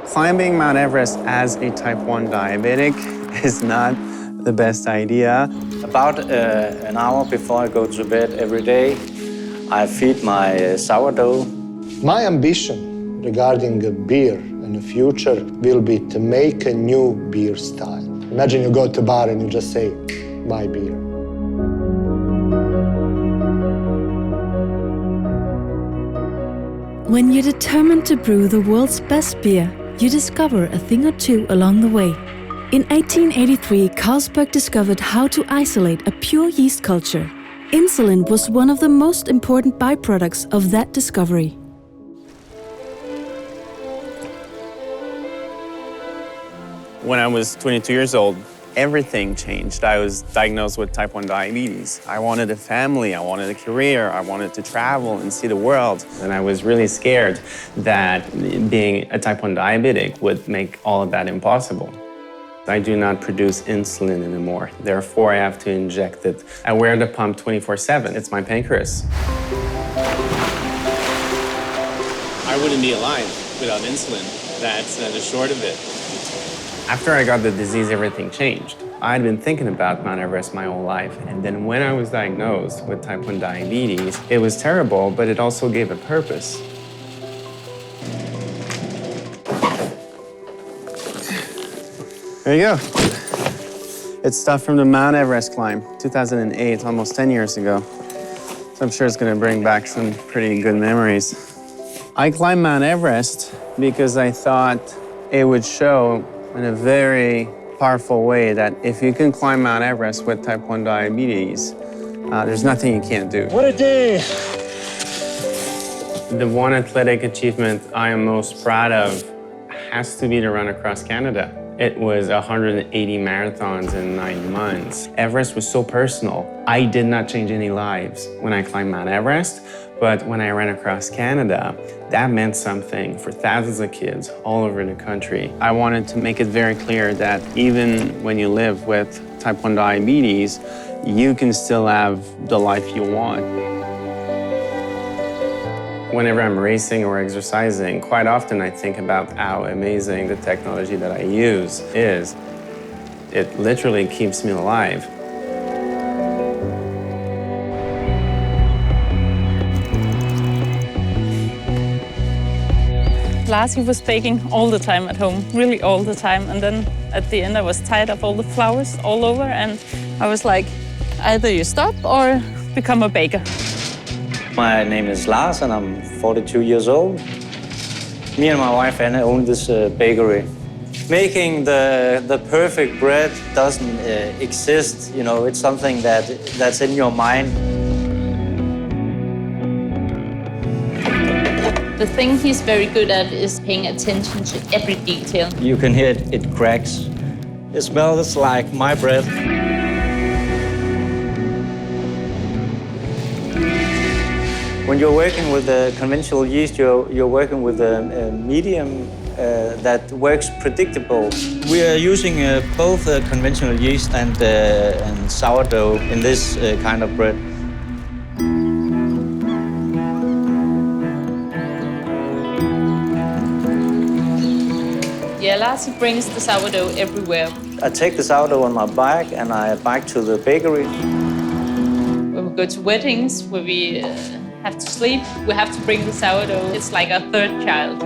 Climbing Mount Everest as a type 1 diabetic is not the best idea. About an hour before I go to bed every day, I feed my sourdough. My ambition regarding beer in the future will be to make a new beer style. Imagine you go to a bar and you just say, my beer. When you're determined to brew the world's best beer, you discover a thing or two along the way. In 1883, Carlsberg discovered how to isolate a pure yeast culture. Insulin was one of the most important byproducts of that discovery. When I was 22 years old, everything changed. I was diagnosed with type 1 diabetes. I wanted a family, I wanted a career, I wanted to travel and see the world. And I was really scared that being a type 1 diabetic would make all of that impossible. I do not produce insulin anymore. Therefore, I have to inject it. I wear the pump 24/7. It's my pancreas. I wouldn't be alive without insulin. That's the short of it. After I got the disease, everything changed. I'd been thinking about Mount Everest my whole life, and then when I was diagnosed with type 1 diabetes, it was terrible, but it also gave a purpose. There you go. It's stuff from the Mount Everest climb, 2008, almost 10 years ago. So I'm sure it's gonna bring back some pretty good memories. I climbed Mount Everest because I thought it would show in a very powerful way that if you can climb Mount Everest with type 1 diabetes, there's nothing you can't do. What a day! The one athletic achievement I am most proud of has to be the run across Canada. It was 180 marathons in 9 months. Everest was so personal. I did not change any lives when I climbed Mount Everest, but when I ran across Canada, that meant something for thousands of kids all over the country. I wanted to make it very clear that even when you live with type 1 diabetes, you can still have the life you want. Whenever I'm racing or exercising, quite often I think about how amazing the technology that I use is. It literally keeps me alive. Lars, he was baking all the time at home, really all the time. And then at the end, I was tired of all the flowers all over. And I was like, either you stop or become a baker. My name is Lars and I'm 42 years old. Me and my wife Anna own this bakery. Making the perfect bread doesn't exist, you know, it's something that's in your mind. The thing he's very good at is paying attention to every detail. You can hear it cracks. It smells like my bread. When you're working with a conventional yeast, you're working with a medium that works predictable. We are using both conventional yeast and sourdough in this kind of bread. Yeah, Lars, he brings the sourdough everywhere. I take the sourdough on my bike and I bike to the bakery. When we go to weddings, where we have to sleep, we have to bring the sourdough. It's like our third child.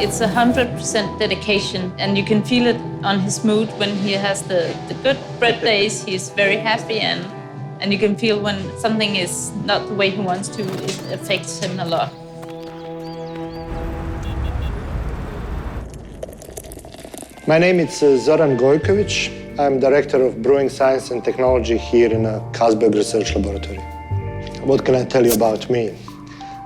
It's 100% dedication, and you can feel it on his mood when he has the good bread days. He's very happy, and you can feel when something is not the way he wants to, it affects him a lot. My name is Zoran Gojkovic. I'm Director of Brewing Science and Technology here in a Carlsberg Research Laboratory. What can I tell you about me?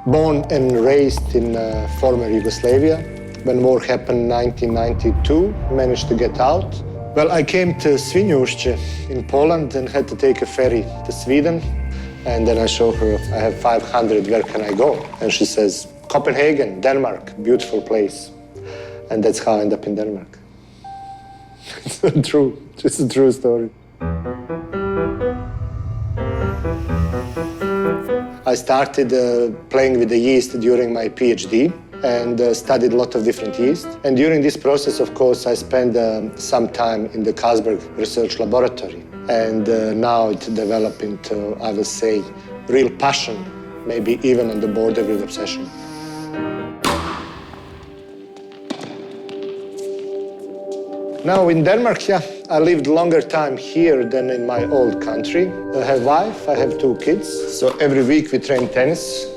Born and raised in former Yugoslavia. When war happened in 1992, managed to get out. Well, I came to Svinjušće in Poland and had to take a ferry to Sweden. And then I show her, I have 500, where can I go? And she says, Copenhagen, Denmark, beautiful place. And that's how I ended up in Denmark. It's true. It's a true story. I started playing with the yeast during my PhD and studied a lot of different yeast. And during this process, of course, I spent some time in the Carlsberg research laboratory. And now it developed into, I will say, real passion, maybe even on the border with obsession. Now in Denmark, yeah, I lived longer time here than in my old country. I have a wife, I have 2 kids, so every week we train tennis.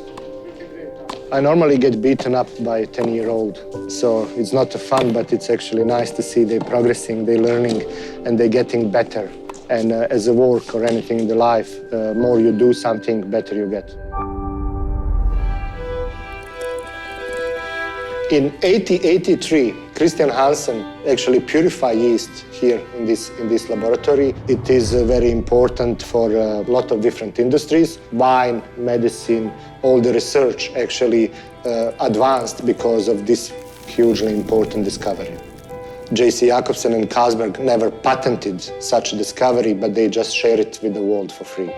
I normally get beaten up by a 10-year-old, so it's not fun, but it's actually nice to see they're progressing, they're learning, and they're getting better. And as a work or anything in the life, more you do something, better you get. In 1883, Christian Hansen actually purified yeast here in this laboratory. It is very important for a lot of different industries. Wine, medicine, all the research actually advanced because of this hugely important discovery. J.C. Jacobsen and Carlsberg never patented such a discovery, but they just share it with the world for free.